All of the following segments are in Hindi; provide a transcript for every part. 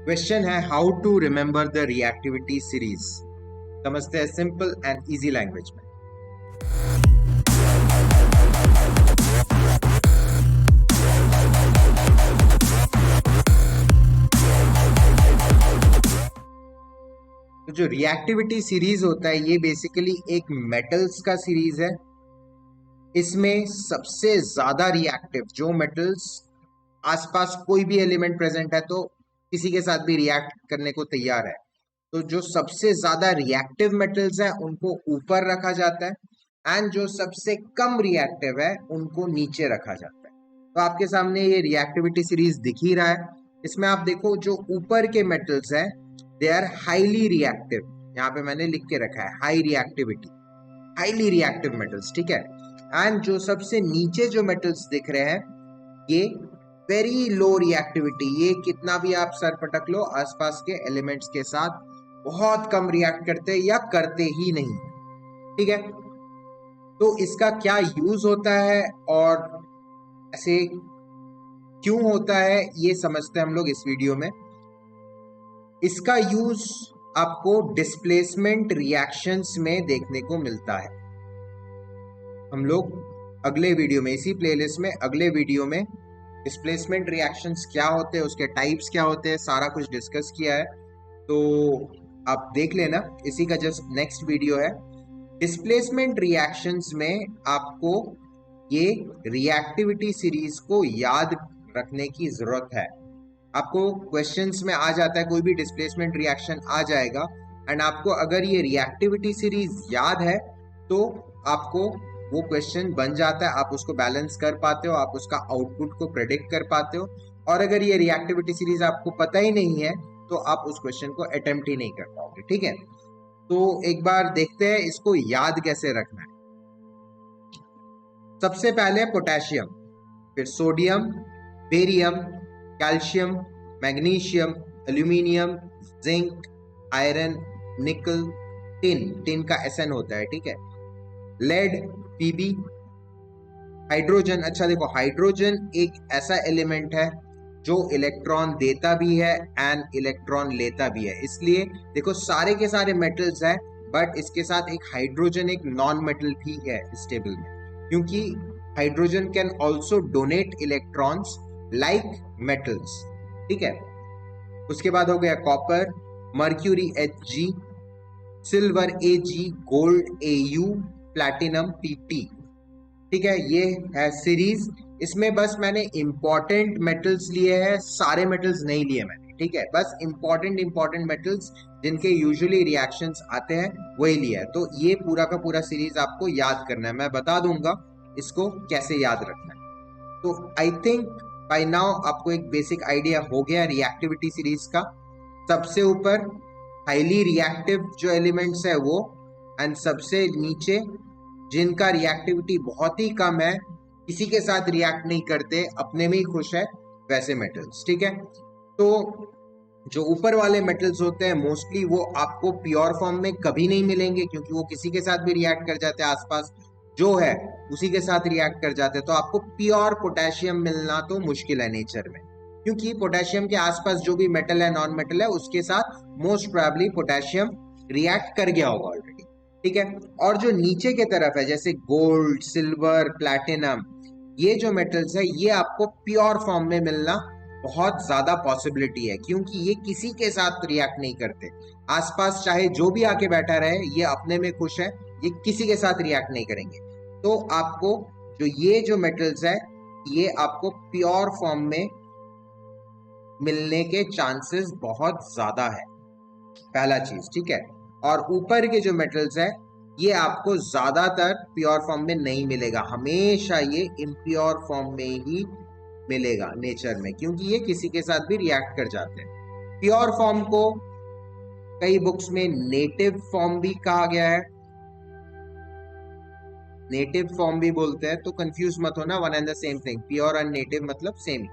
क्वेश्चन है how to remember the reactivity series. समझते हैं सिंपल एंड इजी लैंग्वेज में। तो जो रिएक्टिविटी सीरीज होता है ये बेसिकली एक मेटल्स का सीरीज है। इसमें सबसे ज्यादा रिएक्टिव जो मेटल्स आसपास कोई भी एलिमेंट प्रेजेंट है तो किसी के साथ भी रिएक्ट करने को तैयार है, तो जो सबसे ज्यादा रिएक्टिव मेटल्स है उनको ऊपर रखा जाता है एंड जो सबसे कम रिएक्टिव है उनको नीचे रखा जाता है। तो आपके सामने ये रिएक्टिविटी सीरीज दिख ही रहा है। इसमें आप देखो जो ऊपर के मेटल्स हैं दे आर हाईली रिएक्टिव। यहाँ पे मैंने लिख के रखा है high reactivity, highly reactive metals, ठीक है। एंड जो सबसे नीचे जो मेटल्स दिख रहे हैं ये वेरी लो रिएक्टिविटी, ये कितना भी आप सर पटक लो आसपास के एलिमेंट्स के साथ बहुत कम रिएक्ट करते या करते ही नहीं, ठीक है। तो इसका क्या यूज होता है और ऐसे क्यों होता है ये समझते हैं हम लोग इस वीडियो में। इसका यूज आपको डिस्प्लेसमेंट रिएक्शंस में देखने को मिलता है। हम लोग अगले वीडियो में, इसी प्लेलिस्ट में अगले वीडियो में डिस्प्लेसमेंट रिएक्शंस क्या होते हैं, उसके टाइप्स क्या होते हैं, सारा कुछ डिस्कस किया है, तो आप देख लेना। इसी का जस्ट नेक्स्ट वीडियो है। डिस्प्लेसमेंट रिएक्शंस में आपको ये रिएक्टिविटी सीरीज को याद रखने की जरूरत है। आपको क्वेश्चंस में आ जाता है, कोई भी डिस्प्लेसमेंट रिएक्शन आ जाएगा एंड आपको अगर ये रिएक्टिविटी सीरीज याद है तो आपको वो क्वेश्चन बन जाता है, आप उसको बैलेंस कर पाते हो, आप उसका आउटपुट को प्रेडिक्ट कर पाते हो। और अगर ये रिएक्टिविटी सीरीज आपको पता ही नहीं है तो आप उस क्वेश्चन को अटेम्प्ट ही नहीं कर पाओगे, ठीक है। तो एक बार देखते हैं इसको याद कैसे रखना है। सबसे पहले पोटेशियम, फिर sodium, barium, calcium, magnesium, aluminium, zinc, iron, निकल, टिन का SN होता है, ठीक है, लेड, Pb, हाइड्रोजन। अच्छा देखो, हाइड्रोजन एक ऐसा एलिमेंट है जो इलेक्ट्रॉन देता भी है एंड इलेक्ट्रॉन लेता भी है, इसलिए देखो सारे के सारे मेटल्स हैं बट इसके साथ एक हाइड्रोजन एक नॉन मेटल भी है इस टेबल में, क्योंकि hydrogen can also donate electrons like metals, ठीक है। उसके बाद हो गया copper, mercury Hg, silver Ag, gold Au, platinum Pt, ठीक है। ये है सीरीज। इसमें बस मैंने इंपॉर्टेंट मेटल्स लिए हैं, सारे मेटल्स नहीं लिए मैंने, ठीक है, बस इंपॉर्टेंट मेटल्स जिनके यूजुअली रिएक्शंस आते हैं वही लिया है। तो ये पूरा का पूरा सीरीज आपको याद करना है, मैं बता दूंगा इसको कैसे याद रखना है। तो आई थिंक बाय नाउ आपको एक बेसिक आइडिया हो गया रिएक्टिविटी सीरीज का। सबसे ऊपर हाईली रिएक्टिव जो एलिमेंट्स है वो, एंड सबसे नीचे जिनका रिएक्टिविटी बहुत ही कम है, किसी के साथ रिएक्ट नहीं करते, अपने में ही खुश है, वैसे मेटल्स, ठीक है। तो जो ऊपर वाले मेटल्स होते हैं मोस्टली वो आपको प्योर फॉर्म में कभी नहीं मिलेंगे, क्योंकि वो किसी के साथ भी रिएक्ट कर जाते हैं, आसपास जो है उसी के साथ रिएक्ट कर जाते हैं। तो आपको प्योर पोटेशियम मिलना तो मुश्किल है नेचर में, क्योंकि पोटेशियम के आसपास जो भी मेटल है, नॉन मेटल है, उसके साथ मोस्ट प्रोबेबली पोटेशियम रिएक्ट कर गया होगा ऑलरेडी, ठीक है। और जो नीचे के तरफ है जैसे गोल्ड, सिल्वर, प्लैटिनम, ये जो मेटल्स है ये आपको प्योर फॉर्म में मिलना बहुत ज्यादा पॉसिबिलिटी है, क्योंकि ये किसी के साथ रिएक्ट नहीं करते, आसपास चाहे जो भी आके बैठा रहे ये अपने में खुश है, ये किसी के साथ रिएक्ट नहीं करेंगे। तो आपको जो मेटल्स है ये आपको प्योर फॉर्म में मिलने के चांसेस बहुत ज्यादा है, पहला चीज, ठीक है। और ऊपर के जो मेटल्स है ये आपको ज्यादातर प्योर फॉर्म में नहीं मिलेगा, हमेशा ये इम्प्योर फॉर्म में ही मिलेगा नेचर में, क्योंकि ये किसी के साथ भी रिएक्ट कर जाते हैं। प्योर फॉर्म को कई बुक्स में नेटिव फॉर्म भी कहा गया है, नेटिव फॉर्म भी बोलते हैं, तो कंफ्यूज मत होना, one and the same thing, pure and native मतलब सेम,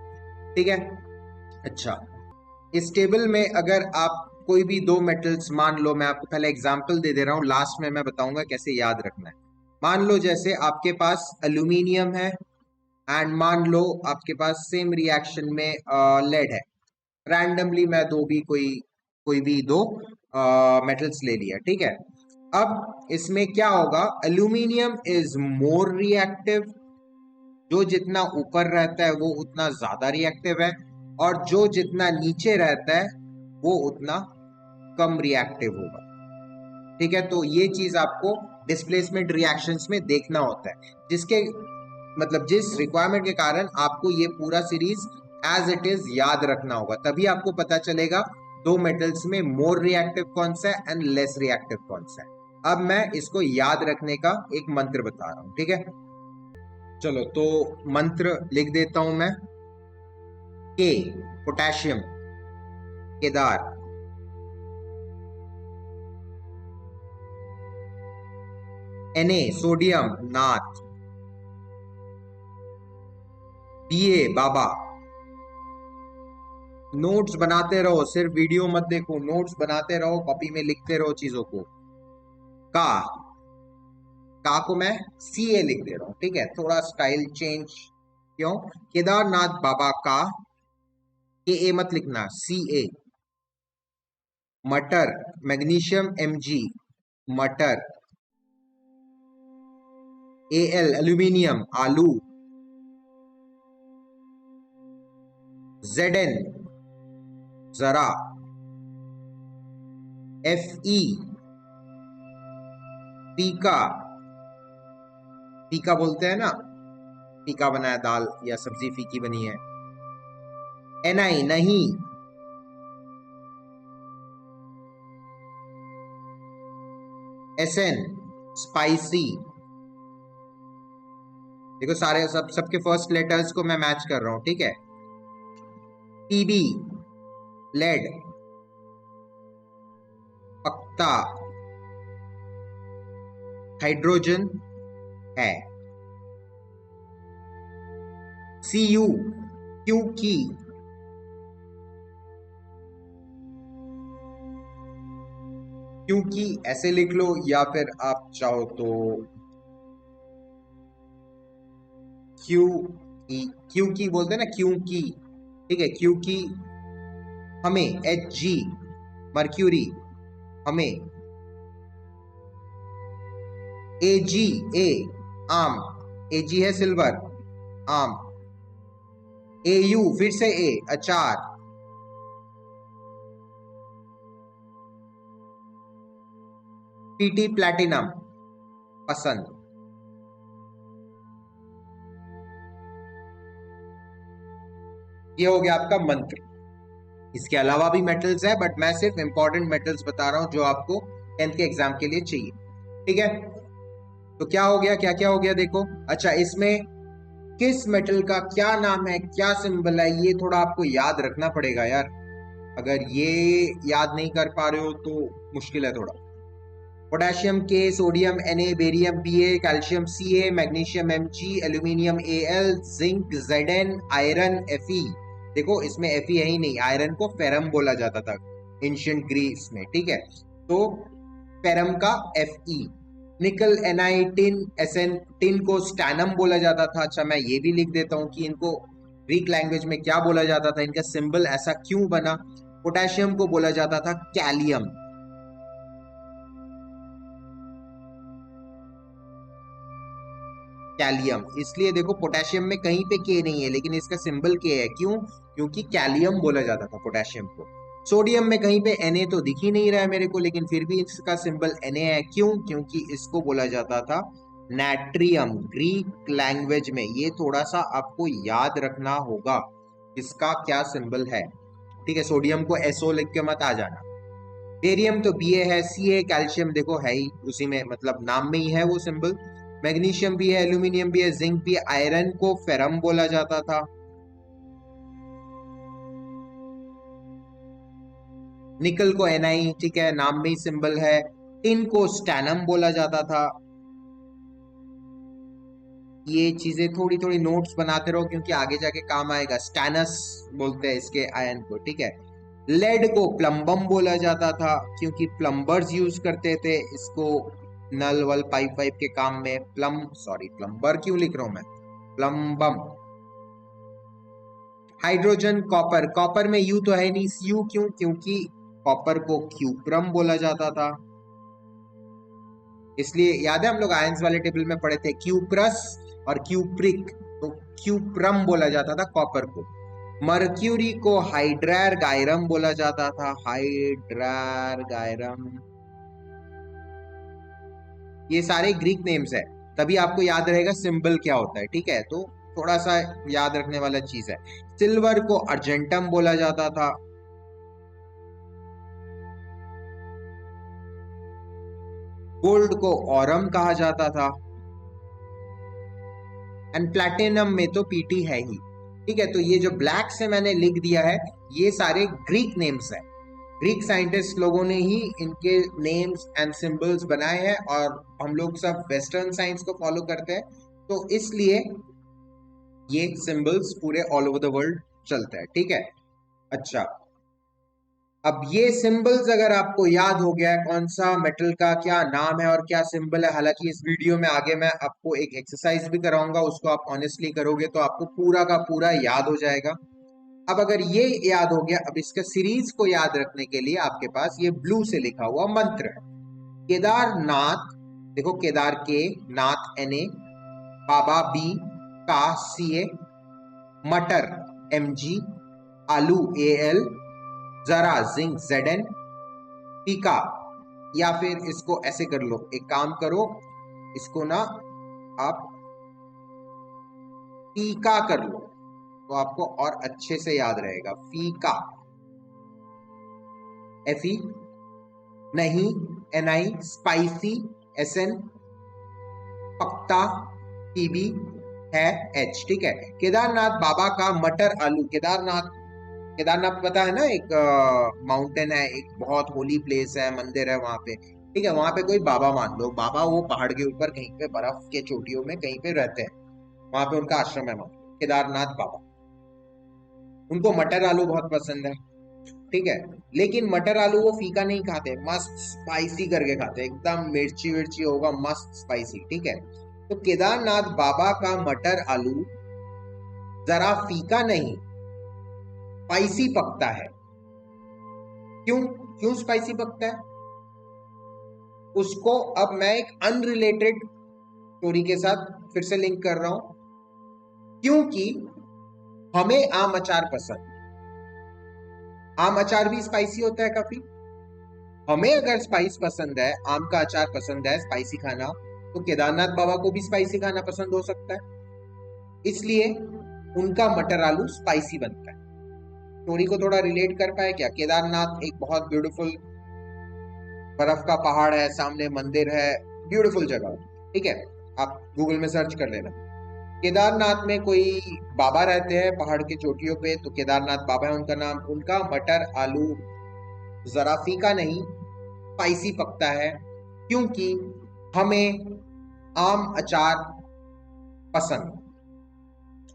ठीक है। अच्छा, इस टेबल में अगर आप कोई भी दो मेटल्स मान लो, मैं आपको पहले एग्जांपल दे दे रहा हूं, लास्ट में मैं बताऊंगा कैसे याद रखना है। मान लो जैसे आपके पास एल्यूमिनियम है एंड मान लो आपके पास सेम रिएक्शन में लेड है। रैंडमली मैं दो भी कोई कोई भी दो मेटल्स ले लिया, ठीक है। अब इसमें क्या होगा, एल्यूमिनियम इज मोर रिएक्टिव, जो जितना ऊपर रहता है वो उतना ज्यादा रिएक्टिव है, और जो जितना नीचे रहता है वो उतना कम रिएक्टिव होगा, ठीक है। तो ये चीज आपको डिस्प्लेसमेंट रिएक्शंस में देखना होता है, जिसके मतलब जिस रिक्वायरमेंट के कारण आपको ये पूरा सीरीज एज इट इज याद रखना होगा, तभी आपको पता चलेगा दो मेटल्स में मोर रिएक्टिव कौन सा है एंड लेस रिएक्टिव कौन सा है। अब मैं इसको याद रखने का एक मंत्र बता रहा हूं, ठीक है। चलो तो मंत्र लिख देता हूं मैं। के पोटेशियम केदार, Na सोडियम नाथ, Ba बाबा। नोट्स बनाते रहो, सिर्फ वीडियो मत देखो, नोट्स बनाते रहो, कॉपी में लिखते रहो चीजों को। का का को मैं Ca लिख दे रहा हूं, ठीक है, थोड़ा स्टाइल चेंज। क्यों? केदारनाथ बाबा का, Ka मत लिखना, Ca। मटर मैग्नीशियम Mg मटर। Al एल्यूमिनियम आलू। Zn जरा। Fe फीका, फीका बोलते हैं ना, फीका बना है दाल या सब्जी फीकी बनी है। Ni नहीं। Sn spicy. देखो सारे सबके फर्स्ट लेटर्स को मैं मैच कर रहा हूं, ठीक है। Pb लेड पक्ता, हाइड्रोजन है। Cu क्योंकि, क्योंकि ऐसे लिख लो, या फिर आप चाहो तो क्योंकि बोलते हैं ना, क्योंकि, ठीक है। क्योंकि हमें Hg मर्क्यूरी, हमें Ag ए आम, Ag है सिल्वर आम। Au फिर से ए अचार। Pt प्लैटिनम पसंद। ये हो गया आपका मंत्र। इसके अलावा भी मेटल्स है, बट मैं सिर्फ इंपॉर्टेंट मेटल्स बता रहा हूं जो आपको 10th के एग्जाम के लिए चाहिए, ठीक है। तो क्या हो गया, क्या क्या हो गया देखो। अच्छा, इसमें किस मेटल का क्या नाम है, क्या सिंबल है, ये थोड़ा आपको याद रखना पड़ेगा यार। अगर ये याद नहीं कर पा रहे हो तो मुश्किल है थोड़ा। पोटेशियम के, sodium Na, barium Ba, calcium Ca, magnesium Mg, aluminium Al, zinc Zn, iron Fe। देखो इसमें Fe है ही नहीं, आयरन को फेरम बोला जाता था एंशिएंट ग्रीस में, ठीक है। तो फेरम का Fe। निकल Ni, टिन Sn, टिन को स्टैनम बोला जाता था। अच्छा, मैं ये भी लिख देता हूँ कि इनको ग्रीक लैंग्वेज में क्या बोला जाता था, इनका सिंबल ऐसा क्यों बना। पोटेशियम को बोला जाता था कैलियम, कैलियम। इसलिए देखो पोटेशियम में कहीं पे के नहीं है, लेकिन इसका सिंबल के है। क्यों? क्योंकि कैलियम बोला जाता था पोटेशियम को। सोडियम में कहीं पे Na तो दिख ही नहीं रहा है मेरे को, लेकिन फिर भी इसका सिंबल Na है। क्यों? क्योंकि इसको बोला जाता था नाट्रियम ग्रीक लैंग्वेज में। ये थोड़ा सा आपको याद रखना होगा, इसका क्या सिंबल है, ठीक है। सोडियम को SO लिख के मत आ जाना। बेरियम तो Ba है, Ca कैल्शियम देखो है ही उसी में, मतलब नाम में ही है वो सिंबल। मैग्नीशियम भी है, एल्यूमिनियम भी है, जिंक भी है। आयरन को फेरम बोला जाता था। निकल को Ni, ठीक है, नाम में ही सिंबल है। टिन को स्टैनम बोला जाता था। ये चीजें थोड़ी थोड़ी नोट्स बनाते रहो, क्योंकि आगे जाके काम आएगा। स्टैनस बोलते हैं इसके आयन को, ठीक है। लेड को प्लम्बम बोला जाता था, क्योंकि प्लम्बर्स यूज करते थे इसको नल वल पाइप वाइप के काम में। प्लम्बर क्यों लिख रहा हूं मैं, प्लम्बम। हाइड्रोजन कॉपर, कॉपर में यू तो है नहीं, यू क्यों? क्योंकि कॉपर को क्यूप्रम बोला जाता था, इसलिए याद है हम लोग आयंस वाले टेबल में पढ़े थे क्यूप्रस और क्यूप्रिक, तो क्यूप्रम बोला जाता था कॉपर को। मर्क्यूरी को हाइड्रार गायरम बोला जाता था, हाइड्रार गायरम। ये सारे ग्रीक नेम्स है, तभी आपको याद रहेगा सिंबल क्या होता है, ठीक है? तो थोड़ा सा याद रखने वाला चीज है। सिल्वर को अर्जेंटम बोला जाता था, गोल्ड को ऑरम कहा जाता था, एंड प्लैटिनम में तो पीटी है ही, ठीक है? तो ये जो ब्लैक से मैंने लिख दिया है, ये सारे ग्रीक नेम्स है, ग्रीक साइंटिस्ट लोगों ने ही इनके नेम्स एंड सिंबल्स बनाए हैं, और हम लोग सब वेस्टर्न साइंस को फॉलो करते हैं, तो इसलिए ये सिंबल्स पूरे ऑल ओवर द वर्ल्ड चलते हैं, ठीक है? अच्छा, अब ये सिंबल्स अगर आपको याद हो गया है कौन सा मेटल का क्या नाम है और क्या सिंबल है, हालांकि इस वीडियो में आगे मैं आपको एक एक्सरसाइज भी कराऊंगा, उसको आप ऑनेस्टली करोगे तो आपको पूरा का पूरा याद हो जाएगा। अब अगर ये याद हो गया, अब इसका सीरीज को याद रखने के लिए आपके पास ये ब्लू से लिखा हुआ मंत्र है। केदारनाथ, देखो केदार के, नाथ एन ए, बाबा बी, का सी ए, मटर एम जी, आलू ए एल, जरा जिंक जेड, टीका, या फिर इसको ऐसे कर लो, एक काम करो, इसको ना आप फीका कर लो तो आपको और अच्छे से याद रहेगा। फीका, एफ ई, नहीं, एन आई, स्पाइसी, एस एन, पक्ता, टीबी है, एच, ठीक है? केदारनाथ बाबा का मटर आलू, केदारनाथ, केदारनाथ पता है ना, एक माउंटेन है, एक बहुत होली प्लेस है, मंदिर है वहां पे, ठीक है? वहां पे कोई बाबा मान लो, बाबा वो पहाड़ के ऊपर कहीं पे बर्फ के चोटियों में कहीं पे रहते हैं, वहां पे उनका आश्रम है, मान लो केदारनाथ बाबा। उनको मटर आलू बहुत पसंद है, ठीक है? लेकिन मटर आलू वो फीका नहीं खाते, मस्त स्पाइसी करके खाते, एकदम मिर्ची विर्ची होगा, मस्त स्पाइसी, ठीक है? तो केदारनाथ बाबा का मटर आलू जरा फीका नहीं, स्पाइसी पकता है। क्यों? क्यों स्पाइसी पकता है? उसको अब मैं एक अनरिलेटेड स्टोरी के साथ फिर से लिंक कर रहा हूं, क्योंकि हमें आम अचार पसंद, आम अचार भी स्पाइसी होता है काफी। हमें अगर स्पाइस पसंद है, आम का अचार पसंद है स्पाइसी खाना, तो केदारनाथ बाबा को भी स्पाइसी खाना पसंद हो सकता है, इसलिए उनका मटर आलू स्पाइसी बनता है। स्टोरी को थोड़ा रिलेट कर पाए क्या? केदारनाथ एक बहुत ब्यूटीफुल बर्फ का पहाड़ है, सामने मंदिर है, ब्यूटीफुल जगह, ठीक है? आप गूगल में सर्च कर लेना। केदारनाथ में कोई बाबा रहते हैं पहाड़ की चोटियों पे, तो केदारनाथ बाबा है उनका नाम। उनका मटर आलू जरा फीका नहीं, स्पाइसी पकता है, क्योंकि हमें आम अचार पसंद,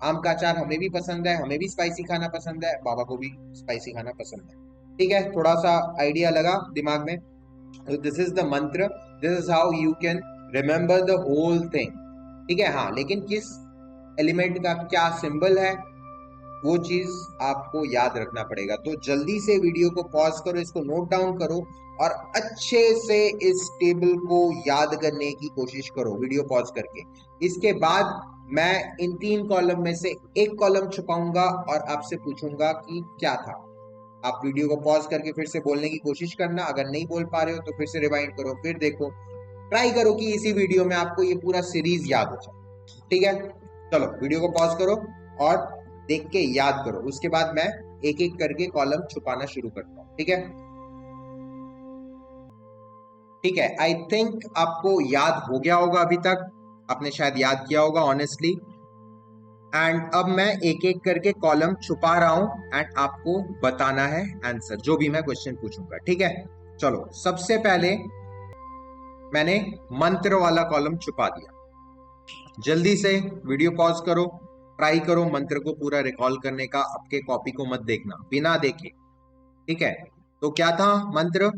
आम का अचार हमें भी पसंद है, हमें भी स्पाइसी खाना पसंद है, बाबा को भी स्पाइसी खाना पसंद है, ठीक है? थोड़ा सा आइडिया लगा दिमाग में? This is the mantra, this is how you can remember the whole thing, ठीक है? हाँ, लेकिन किस एलिमेंट का क्या सिंबल है वो चीज आपको याद रखना पड़ेगा। तो जल्दी से वीडियो को पॉज करो, इसको नोट डाउन करो और अच्छे से इस टेबल को याद करने की कोशिश करो वीडियो पॉज करके। इसके बाद मैं इन 3 कॉलम में से एक कॉलम छुपाऊंगा और आपसे पूछूंगा कि क्या था। आप वीडियो को पॉज करके फिर से बोलने की कोशिश करना, अगर नहीं बोल पा रहे हो तो फिर से रिवाइंड करो, फिर देखो, ट्राई करो कि इसी वीडियो में आपको ये पूरा सीरीज याद हो जाए, ठीक है? चलो वीडियो को पॉज करो और देख के याद करो, उसके बाद मैं एक एक करके कॉलम छुपाना शुरू करता हूं, ठीक है? ठीक है, आई थिंक आपको याद हो गया होगा, अभी तक आपने शायद याद किया होगा ऑनेस्टली। एंड अब मैं एक एक करके कॉलम छुपा रहा हूं एंड आपको बताना है आंसर, जो भी मैं क्वेश्चन पूछूंगा, ठीक है? चलो, सबसे पहले मैंने मंत्र वाला कॉलम छुपा दिया। जल्दी से वीडियो पॉज करो, ट्राई करो मंत्र को पूरा रिकॉल करने का, आपके कॉपी को मत देखना, बिना देखे, ठीक है? तो क्या था मंत्र?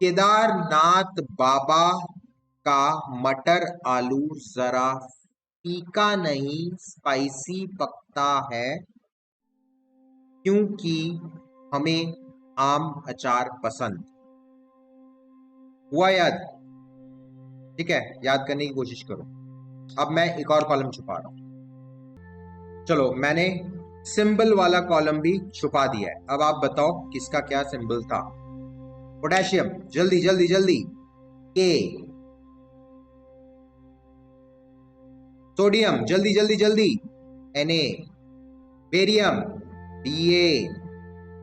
केदारनाथ बाबा का मटर आलू जरा फीका नहीं, स्पाइसी पकता है, क्योंकि हमें आम अचार पसंद। हुआ याद? ठीक है, याद करने की कोशिश करो। अब मैं एक और कॉलम छुपा रहा हूं। चलो, मैंने सिंबल वाला कॉलम भी छुपा दिया है। अब आप बताओ किसका क्या सिंबल था। पोटेशियम, जल्दी जल्दी जल्दी। के। सोडियम, जल्दी जल्दी जल्दी। Na। Barium, Ba।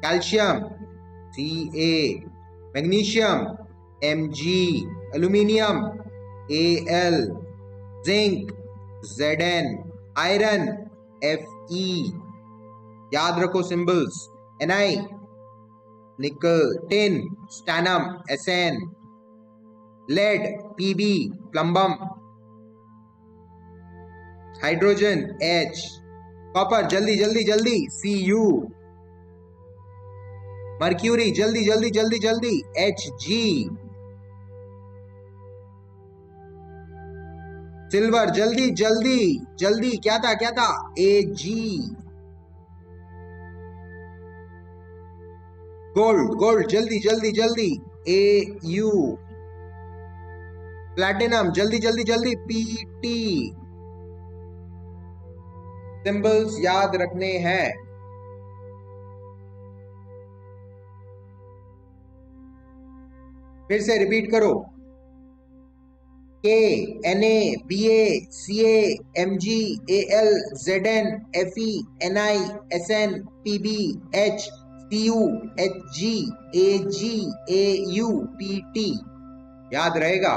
Calcium, Ca। Magnesium, Mg। Aluminium, Al। Zinc, Zn। Iron, Fe। याद रखो symbols. Ni, nickel. Tin, stannum, Sn। Lead, Pb, plumbum. Hydrogen, H। Copper, जल्दी जल्दी जल्दी, Cu। मर्क्यूरी, जल्दी जल्दी जल्दी जल्दी, Hg। सिल्वर, जल्दी जल्दी जल्दी, क्या था क्या था, Ag। गोल्ड, गोल्ड, जल्दी जल्दी जल्दी, Au। प्लैटिनम, जल्दी जल्दी जल्दी, Pt। सिंबल्स याद रखने हैं। फिर से रिपीट करो। K, Na, Ba, Ca, Mg, Al, Zn, Fe, Ni, Sn, Pb, H, Cu, Hg, Ag, Au, Pt। याद रहेगा।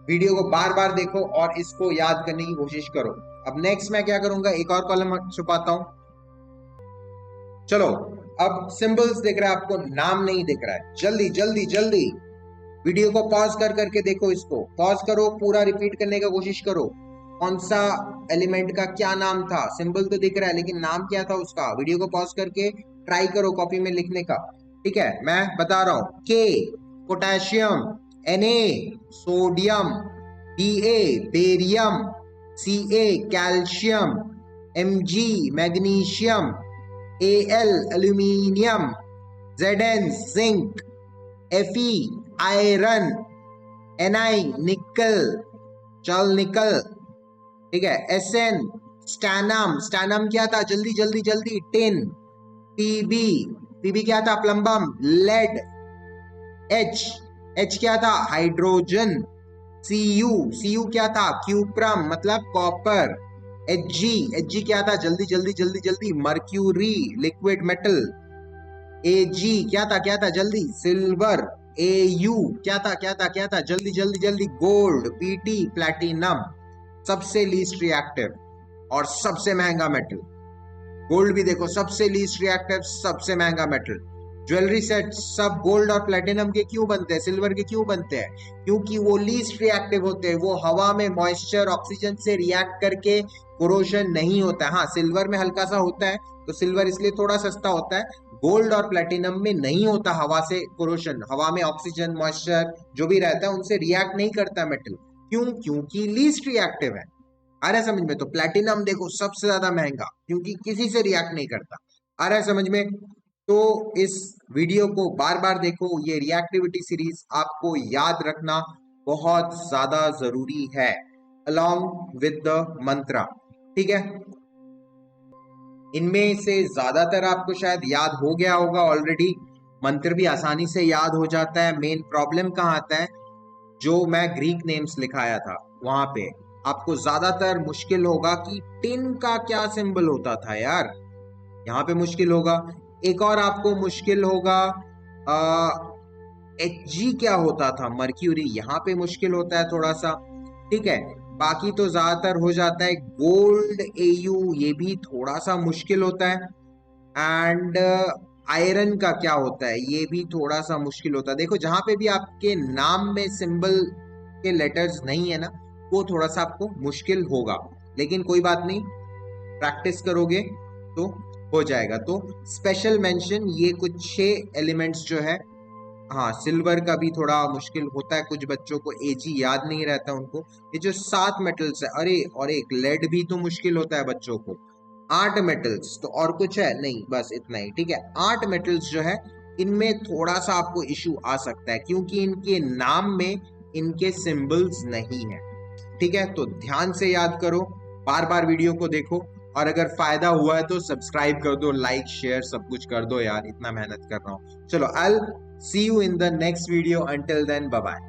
वीडियो को बार बार देखो और इसको याद करने की कोशिश करो। अब नेक्स्ट मैं क्या करूंगा, एक और कॉलम छुपाता हूं। चलो, अब सिंबल्स दिख रहा है आपको, नाम नहीं दिख रहा है। जल्दी जल्दी जल्दी वीडियो को पॉज कर करके देखो, इसको पॉज करो, पूरा रिपीट करने का कोशिश करो। कौन सा एलिमेंट का क्या नाम था। सिंबल तो दिख रहा है लेकिन नाम क्या था उसका। वीडियो को पॉज करके ट्राई करो कॉपी में लिखने का। ठीक है, मैं बता रहा हूं। के, potassium. Na, sodium. Ba, barium. Ca, calcium. Mg, magnesium. Al, aluminium. Zn, zinc. Fe, iron. Ni, निकल। चल निकल। ठीक है। Sn, स्टैनम। स्टैनम क्या था, जल्दी जल्दी जल्दी, टिन। Pb, Pb क्या था, प्लम्बम। लेड। H क्या था, हाइड्रोजन। Cu क्या था, क्यूप्रम मतलब कॉपर। Hg क्या था, जल्दी जल्दी जल्दी जल्दी, मर्क्यूरी लिक्विड मेटल। Ag क्या था जल्दी, सिल्वर। Au क्या था जल्दी जल्दी जल्दी, गोल्ड। Pt, platinum. सबसे लीस्ट रिएक्टिव और सबसे महंगा मेटल। गोल्ड भी देखो, सबसे लीस्ट रिएक्टिव, सबसे महंगा मेटल। ज्वेलरी सेट सब गोल्ड और प्लेटिनम के क्यों बनते हैं, सिल्वर के क्यों बनते हैं? क्योंकि वो लीस्ट रिएक्टिव होते हैं। वो हवा में मॉइस्चर, ऑक्सीजन से रिएक्ट करके कोरोशन नहीं होता है। हाँ, सिल्वर में हल्का सा होता है, तो सिल्वर इसलिए थोड़ा सस्ता होता है। गोल्ड और प्लेटिनम में नहीं होता हवा से कोरोशन। हवा में ऑक्सीजन, मॉइस्चर जो भी रहता है उनसे रिएक्ट नहीं करता मेटल। क्यों? क्योंकि लीस्ट रिएक्टिव है। आ रहा है समझ में? तो प्लैटिनम देखो सबसे ज्यादा महंगा, क्योंकि किसी से रिएक्ट नहीं करता। आ रहा है समझ में? तो इस वीडियो को बार बार देखो। ये रिएक्टिविटी सीरीज आपको याद रखना बहुत ज्यादा जरूरी है, अलॉन्ग विद द मंत्रा। ठीक है, इनमें से ज्यादातर आपको शायद याद हो गया होगा ऑलरेडी। मंत्र भी आसानी से याद हो जाता है। मेन प्रॉब्लम कहाँ आता है, जो मैं ग्रीक नेम्स लिखाया था वहां पे आपको ज्यादातर मुश्किल होगा कि टिन का क्या सिंबल होता था यार, यहाँ पे मुश्किल होगा। एक और आपको मुश्किल होगा, Hg क्या होता था, मर्क्यूरी, यहाँ पे मुश्किल होता है थोड़ा सा। ठीक है, बाकी तो ज्यादातर हो जाता है। गोल्ड, Au ये भी थोड़ा सा मुश्किल होता है। एंड आयरन का क्या होता है, ये भी थोड़ा सा मुश्किल होता है। देखो, जहां पे भी आपके नाम में सिंबल के लेटर्स नहीं है ना, वो थोड़ा सा आपको मुश्किल होगा, लेकिन कोई बात नहीं, प्रैक्टिस करोगे तो हो जाएगा। तो स्पेशल मेंशन ये कुछ 6 एलिमेंट्स जो है। हाँ, सिल्वर का भी थोड़ा मुश्किल होता है, कुछ बच्चों को Ag याद नहीं रहता उनको। ये जो 7 मेटल्स है, अरे और एक लेड भी तो मुश्किल होता है बच्चों को। 8 मेटल्स, तो और कुछ है नहीं, बस इतना ही, ठीक है। 8 मेटल्स जो है इनमें थोड़ा सा आपको इशू आ सकता है क्योंकि इनके नाम में इनके सिंबल्स नहीं है, ठीक है। तो ध्यान से याद करो, बार बार वीडियो को देखो, और अगर फायदा हुआ है तो सब्सक्राइब कर दो, लाइक शेयर सब कुछ कर दो यार, इतना मेहनत कर रहा हूँ। चलो, I will see you in the next video, until then bye bye.